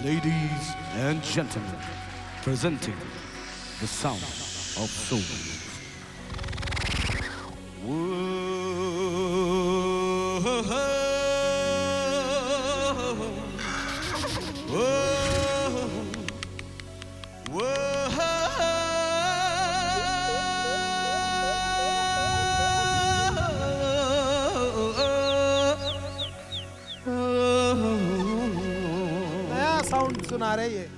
Ladies and gentlemen, presenting the sound of soul. नया sound सुना रहे ये।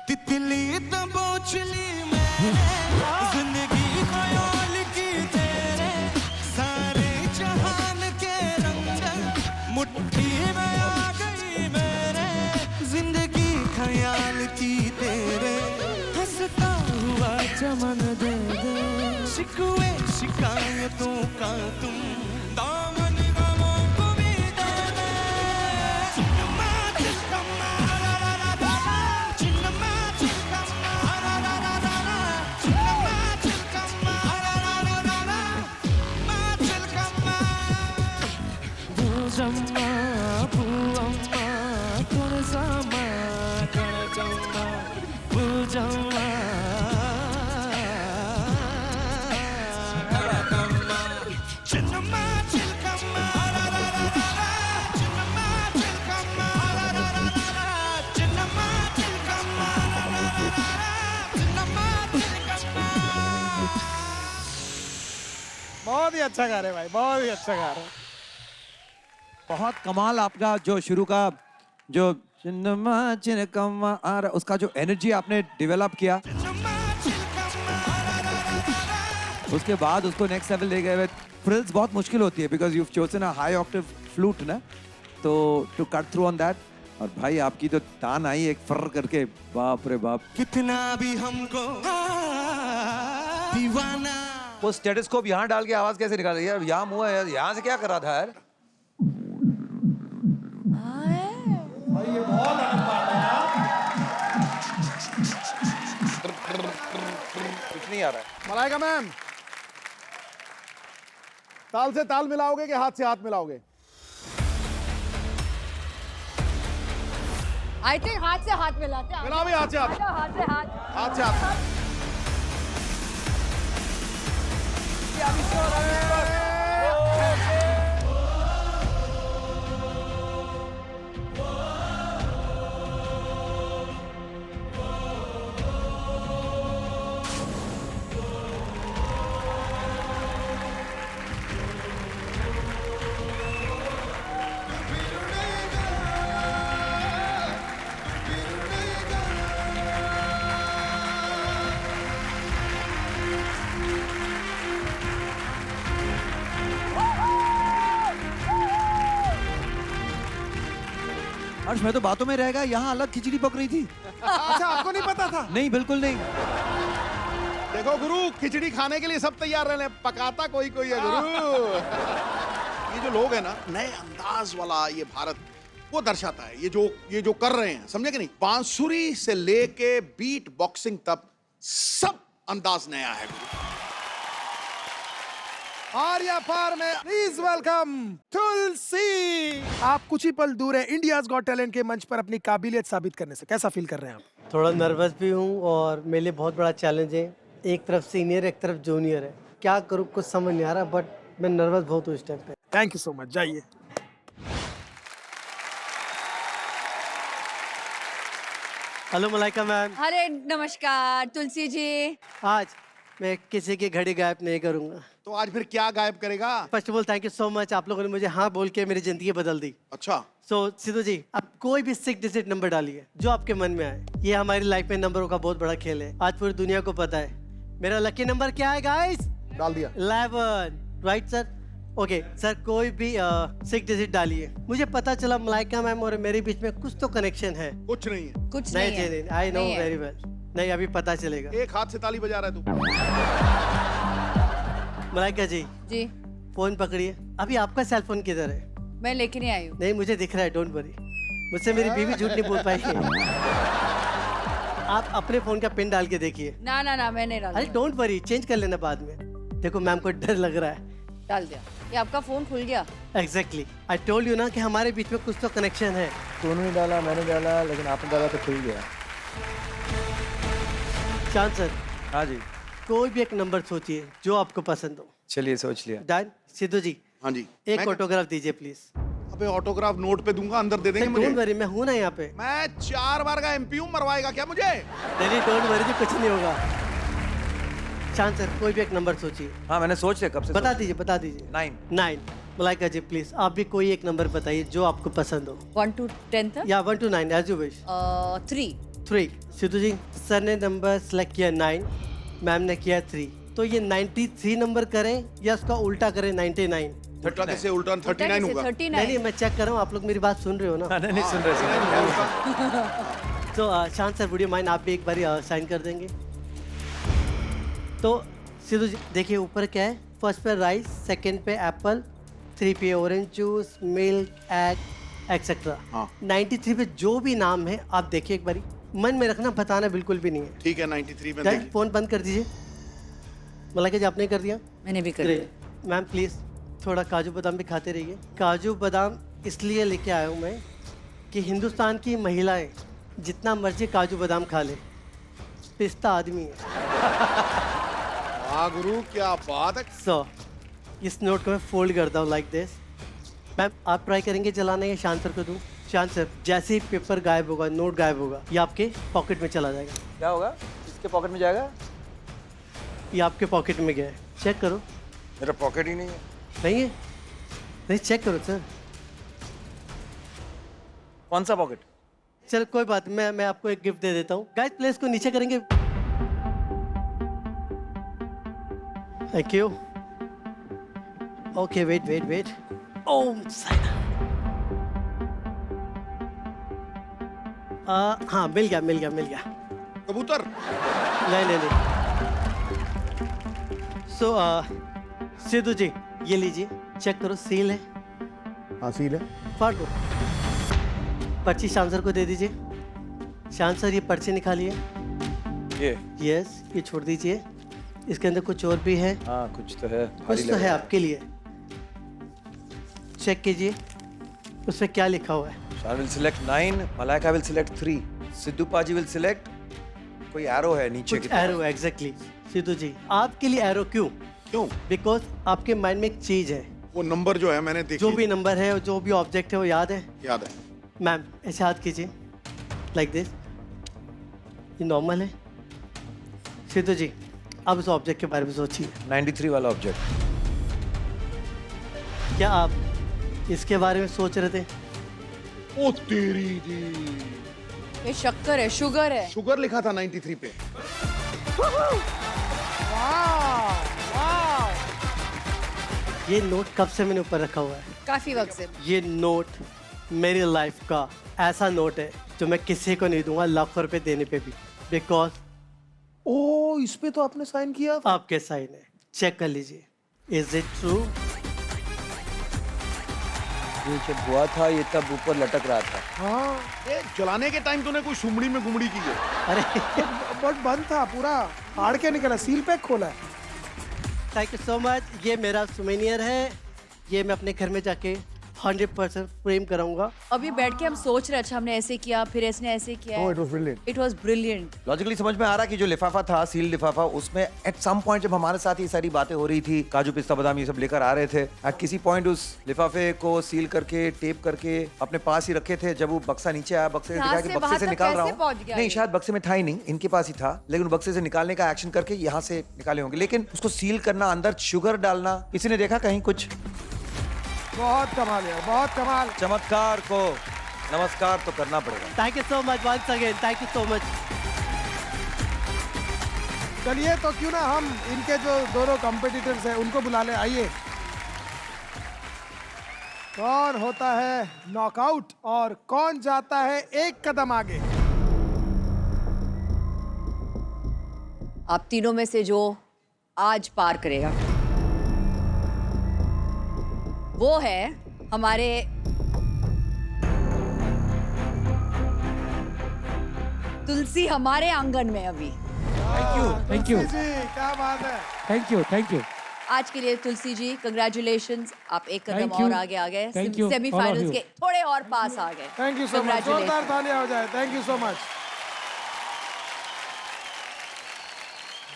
तितली दबोचली में जिंदगी ख्याल की तेरे सारे जहान के रंग मुट्ठी में आ गई मेरे जिंदगी ख्याल की तेरे हंसता हुआ चमन दे दे शिकवे शिकायतों का तुम दामन गमों को भी दे दे चिन्नमा चिन्नमा चिन्नमा Jumma, Puamma, Korazama, Karajamma, Pujamma, Karadamma, Chinnamma, Chilkamma, Chinnamma, Chilkamma, Chinnamma, Chilkamma, Chinnamma, Chilkamma. बहुत ही अच्छा गा रहे भाई, बहुत ही अच्छा गा रहे। बहुत कमाल आपका जो शुरू का जो चिन्नमा चिनकम्मा आ रहा उसका जो एनर्जी आपने डेवलप किया उसके बाद उसको नेक्स्ट लेवल ले गए। फ्रिल्स बहुत मुश्किल होती है because you chosen a high octave flute ना, तो to cut through on that. और भाई आपकी तो तान आई एक फर करके, बाप रे बाप। कितना भी हमको दीवाना वो स्टेटस्कोप यहाँ डाल के आवाज कैसे निकाल रही है? यहाँ मुँह है, यहाँ से क्या कर रहा था यार? भाई ये बहुत आनंद आ रहा है। कुछ नहीं आ रहा है। मलाइका मैम, ताल से ताल मिलाओगे कि हाथ से हाथ मिलाओगे? आई थिंक हाथ से हाथ मिलाते हैं। मिलाओ भी हाथ से हाथ। हाथ से हाथ। हाथ से हाथ। हर्ष मैं तो बातों में रहेगा, यहाँ अलग खिचड़ी पक रही थी। अच्छा, आपको नहीं पता था? नहीं, बिल्कुल नहीं। देखो गुरु, खिचड़ी खाने के लिए सब तैयार रहने, पकाता कोई कोई है गुरु। ये जो लोग हैं ना, नए अंदाज वाला ये भारत वो दर्शाता है। ये जो कर रहे हैं, समझे कि नहीं? बांसुरी से लेके बीट बॉक्सिंग तक सब अंदाज नया है गुरु। आर्या पार में प्लीज वेलकम तुलसी। आप कुछ ही पल दूर है इंडियाज गॉट टैलेंट के मंच पर अपनी काबिलियत साबित करने से। कैसा फील कर रहे हैं आप? थोड़ा नर्वस भी हूँ और मेरे लिए बहुत बड़ा चैलेंज है। एक तरफ सीनियर, एक तरफ जूनियर है। क्या करूँ कुछ समझ नहीं आ रहा, बट मैं नर्वस बहुत हूँ इस टाइम पे। Thank you so much. जाइए। Hello Malaika ma'am. अरे नमस्कार तुलसी जी। आज मैं किसी की घड़ी गायब नहीं करूंगा। तो आज फिर क्या गायब करेगा? First of all thank you so much, आप लोगों ने मुझे हाँ बोल के मेरी जिंदगी बदल दी। अच्छा, सो सिद्धू जी, आप कोई भी 6 डिजिट नंबर डालिए जो आपके मन में आए। ये हमारी लाइफ में नंबरों का बहुत बड़ा खेल है, आज पूरी दुनिया को पता है। मेरा लकी नंबर क्या है गाइस? डाल दिया। 11, राइट सर? ओके सर, कोई भी 6 डिजिट डालिए। मुझे पता चला मलाइका मैम और मेरे बीच में कुछ तो कनेक्शन है। कुछ नहीं है। कुछ नहीं है। नहीं, आई नो नहीं है। Very well. नहीं, अभी पता चलेगा। एक हाथ से ताली बजा रहा है तू। मलाइका जी, जी, फोन पकड़िए। अभी आपका सेल फोन किधर है? मैं लेके नहीं आई हूँ। नहीं, मुझे दिख रहा है, डोंट वरी। मुझसे मेरी बीवी झूठ नहीं बोल पाई। आप अपने फोन का पिन डाल के देखिए। ना ना ना, मैं नहीं डाल अरे डोंट वरी, चेंज कर लेना बाद में। देखो मैम को डर लग रहा है। डाल दिया। ये आपका फोन खुल गया। एग्जैक्टली, आई टोल्ड यू ना कि हमारे बीच में कुछ तो कनेक्शन है। दोनों ही डाला, मैंने डाला, लेकिन आपने डाला तो खुल गया। चांद सर, हाँ जी, कोई भी एक नंबर सोचिए जो आपको पसंद हो। चलिए सोच लिया। डन। सिद्धू जी, हाँ जी। एक ऑटोग्राफ दीजिए प्लीज। अबे ऑटोग्राफ नोट पे दूंगा, अंदर दे देंगे मुझे। डोंट वरी, मैं हूं ना यहाँ पे। मैं 4 बार का एमपी हूँ, मरवाएगा क्या मुझे? नहीं, डोंट वरी जी, कुछ नहीं होगा। चांद सर, कोई भी एक नंबर सोचिए। हाँ, मैंने सोच लिया कब से। बता दीजिए, बता दीजिए। 9। मलाइका जी प्लीज, आप भी कोई एक नंबर बताइए जो आपको पसंद हो। 1 to 10 था। या 1 to 9 as you wish. 3। 3। Sidhu ji, sir ने नंबर सेलेक्ट किया 9, मैम ने किया 3। तो ये 93 नंबर करें या उसका उल्टा करें 99? उल्टा कैसे? उल्टा 39 होगा। 39। नहीं, मैं चेक कर रहा हूँ, आप लोग मेरी बात सुन रहे हो ना? नहीं सुन रहे। तो शांत सर, वुड यू माइंड आप भी एक बारी साइन कर देंगे? तो सिद्धू जी देखिए, ऊपर क्या है? फर्स्ट पे राइस, सेकंड पे एप्पल, 3 पे orange juice, milk, egg etcetera. हाँ। 93 पे जो भी नाम है आप देखिए एक बारी, मन में रखना, बताना बिल्कुल भी नहीं है। ठीक है, 93 में डन, देखिए। फोन बंद कर दीजिए। मलाइका जी, आपने कर दिया? मैंने भी कर दिया। मैम प्लीज थोड़ा काजू बादाम भी खाते रहिए। काजू बादाम इसलिए लेके आया हूँ मैं कि हिंदुस्तान की महिलाएं जितना मर्जी काजू बादाम खा ले, पिस्ता आदमी है। वाह गुरु, क्या बात है। सो इस नोट को मैं फोल्ड करता हूँ लाइक दिस। मैम आप ट्राई करेंगे चलाना या शांत सर को दूँ? शांत सर, जैसे ही पेपर गायब होगा, नोट गायब होगा, ये आपके पॉकेट में चला जाएगा। क्या होगा? इसके पॉकेट में जाएगा? ये आपके पॉकेट में गया है, चेक करो। मेरा पॉकेट ही नहीं है। नहीं है? नहीं, चेक करो सर। कौन सा पॉकेट? चल कोई बात, मैं आपको एक गिफ्ट दे देता हूँ। गाइस प्लेस को नीचे करेंगे। Thank you. Okay, wait. Om Sai. हाँ, मिल गया। कबूतर। नहीं। सो सिद्धू जी, ये लीजिए, चेक करो, सील है। हाँ, सील है। फाड़ दो। पर्ची शांत सर को दे दीजिए। शांत सर, ये पर्ची निकालिए। ये? यस, ये छोड़ दीजिए। इसके अंदर कुछ और भी है। हाँ, कुछ तो है। कुछ तो है आपके लिए। चेक कीजिए, उस पर क्या लिखा हुआ है। शान will select 9, Malaika will select 3, Sidhu paaji will select, कोई एरो है नीचे की कुछ एरो, एग्जैक्टली। सिद्धू जी, आपके लिए एरो क्यों? क्यों? बिकॉज आपके माइंड में एक चीज है। वो नंबर जो है मैंने देखी। जो भी नंबर है, जो भी ऑब्जेक्ट है, वो याद है? याद है। मैम ऐसे हाथ कीजिए, लाइक दिस। ये नॉर्मल है। सिद्धू जी, आप उस ऑब्जेक्ट के बारे में सोचिए। 93 वाला ऑब्जेक्ट। क्या आप इसके बारे में सोच रहे थे? ओ तेरी जी, ये शक्कर है, शुगर है। शुगर लिखा था 93 पे। ये नोट कब से मैंने ऊपर रखा हुआ है? काफी वक्त से। ये नोट मेरी लाइफ का ऐसा नोट है जो मैं किसी को नहीं दूंगा, लाखों रुपए देने पे भी। बिकॉज ओ, इस पे तो आपने साइन किया था। आपके साइन है, चेक कर लीजिए। Is it true? ये जब हुआ था ये तब ऊपर लटक रहा था। हाँ, ये जलाने के टाइम तूने कोई सुमड़ी में गुमड़ी की है। अरे बट बंद था पूरा, फाड़ के निकला, सील पैक खोला है। Thank you so much. ये मेरा सुमेनियर है, ये मैं अपने घर में जाके 100% फ्रेम कराऊंगा। अभी बैठ के हम सोच रहे, अच्छा हमने ऐसे किया, फिर इसने ऐसे किया। Oh, it was brilliant. It was brilliant. Logically समझ में आ रहा कि जो लिफाफा था, सील लिफाफा, उसमें एट सम पॉइंट जब हमारे साथ ये सारी बातें हो रही थी, काजू पिस्ता बादाम ये सब लेकर आ रहे थे, एट किसी पॉइंट उस लिफाफे को सील करके, टेप करके अपने पास ही रखे थे। जब वो बक्सा नीचे आया, बक्से से यहाँ दिखा से कि बक्से वहाँ से तक निकाल रहा कैसे पहुँच हूँ। गया नहीं, ये? शायद बक्से में था ही नहीं, इनके पास ही था, लेकिन बक्से से निकालने का एक्शन करके यहाँ से निकाले होंगे। लेकिन उसको सील करना, अंदर शुगर डालना, किसी ने देखा कहीं कुछ? बहुत कमाल है, बहुत कमाल। चमत्कार को नमस्कार तो करना पड़ेगा। Thank you so much once again, thank you so much. चलिए तो क्यों ना हम इनके जो दोनों कॉम्पिटिटर्स हैं उनको बुला ले। आइए, कौन होता है नॉकआउट और कौन जाता है एक कदम आगे? आप तीनों में से जो आज पार करेगा वो है हमारे तुलसी हमारे आंगन में अभी। थैंक यू जी क्या बात है। थैंक यू आज के लिए तुलसी जी कंग्रेचुलेशंस, आप एक कदम Thank you. और आगे आ गए, Thank you, all of semifinals you. के थोड़े और पास आ गए। थैंक यू सो मच, जोरदार तालियां हो जाए। Thank you so much.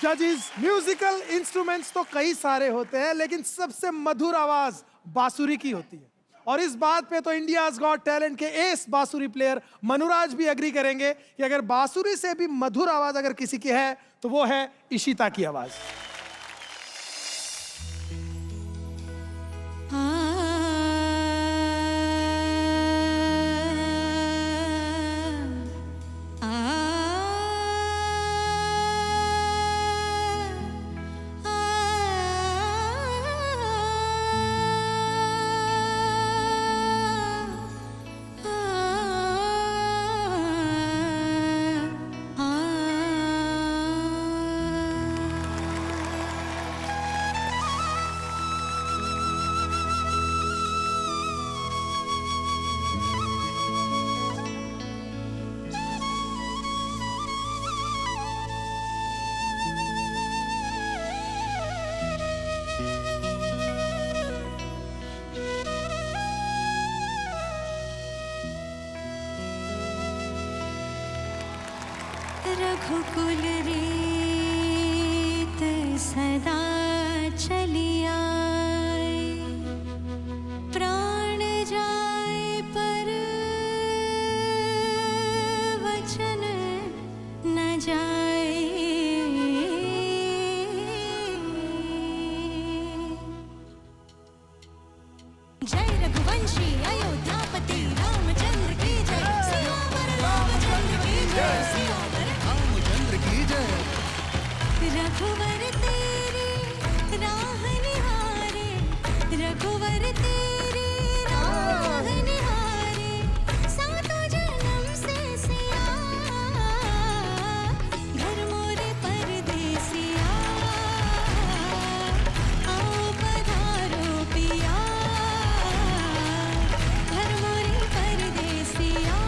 जजेस, म्यूजिकल इंस्ट्रूमेंट्स तो कई सारे होते हैं लेकिन सबसे मधुर आवाज बांसुरी की होती है और इस बात पे तो इंडियाज गॉट टैलेंट के एस बांसुरी प्लेयर मनुराज भी एग्री करेंगे कि अगर बांसुरी से भी मधुर आवाज अगर किसी की है तो वो है इशिता की आवाज। रघुकुल रीत सदा चली आए, प्राण जाए पर वचन न जाए। जय रघुवंशी अयोध्यापति रामचंद्र की जय, सियावर रामचंद्र की जय, सियावर रघुवर तेरी राह निहारे, रघुवर तेरी राह निहारे, सातों जन्म से सिया, घर मोरे परदेसिया, आओ पधारो पिया, घर मोरे परदेसिया,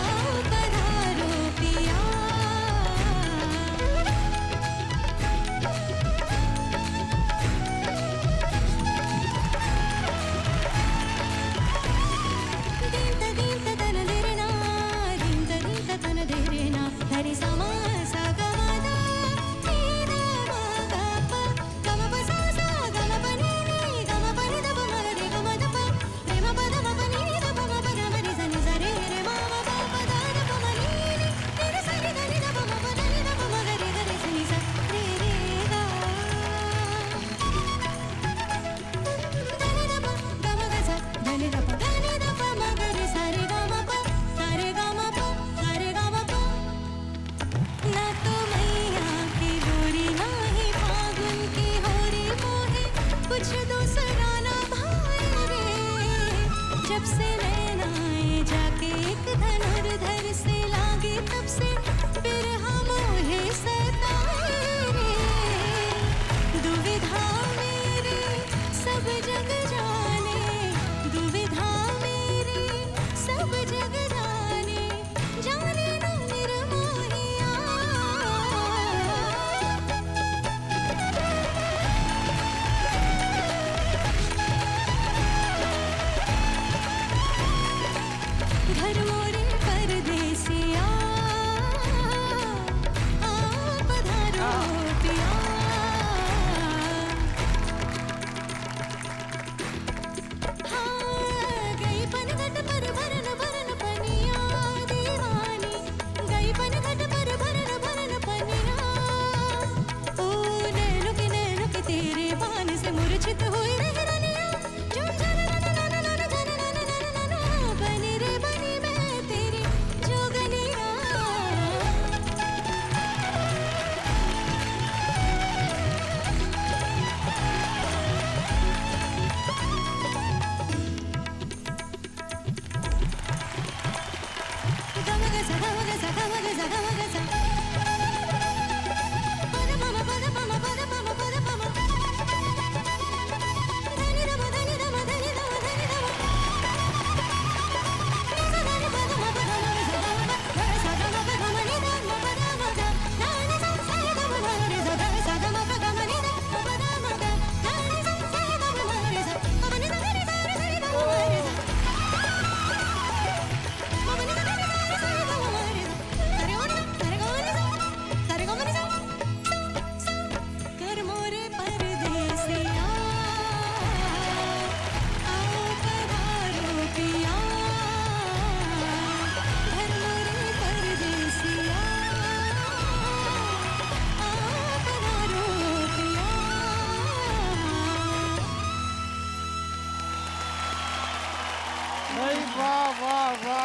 आओ पधारो पिया।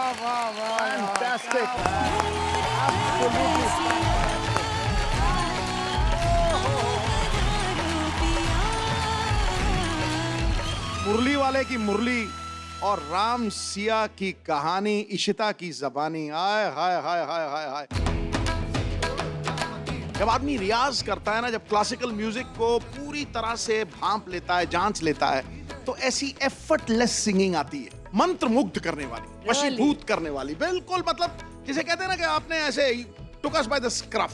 फैंटास्टिक मुरली वाले की मुरली और राम सिया की कहानी, इशिता की जबानी, हाय हाय हाय हाय हाय हाय। जब आदमी रियाज करता है ना, जब क्लासिकल म्यूजिक को पूरी तरह से भांप लेता है, जांच लेता है, तो ऐसी एफर्टलेस सिंगिंग आती है, मंत्र मुग्ध करने वाली, वशीभूत करने वाली, बिल्कुल मतलब जिसे कहते हैं ना कि आपने ऐसे took us by the scruff,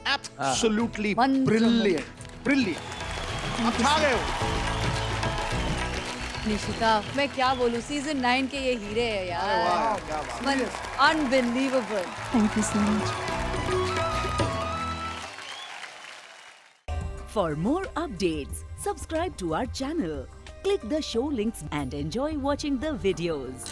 absolutely brilliant, brilliant, आप छा गए हो। निशिता, मैं क्या बोलूं, सीजन 9 के ये हीरे हैं यार, unbelievable. Thank you so much. For more updates, subscribe to our channel, click the show links and enjoy watching the videos.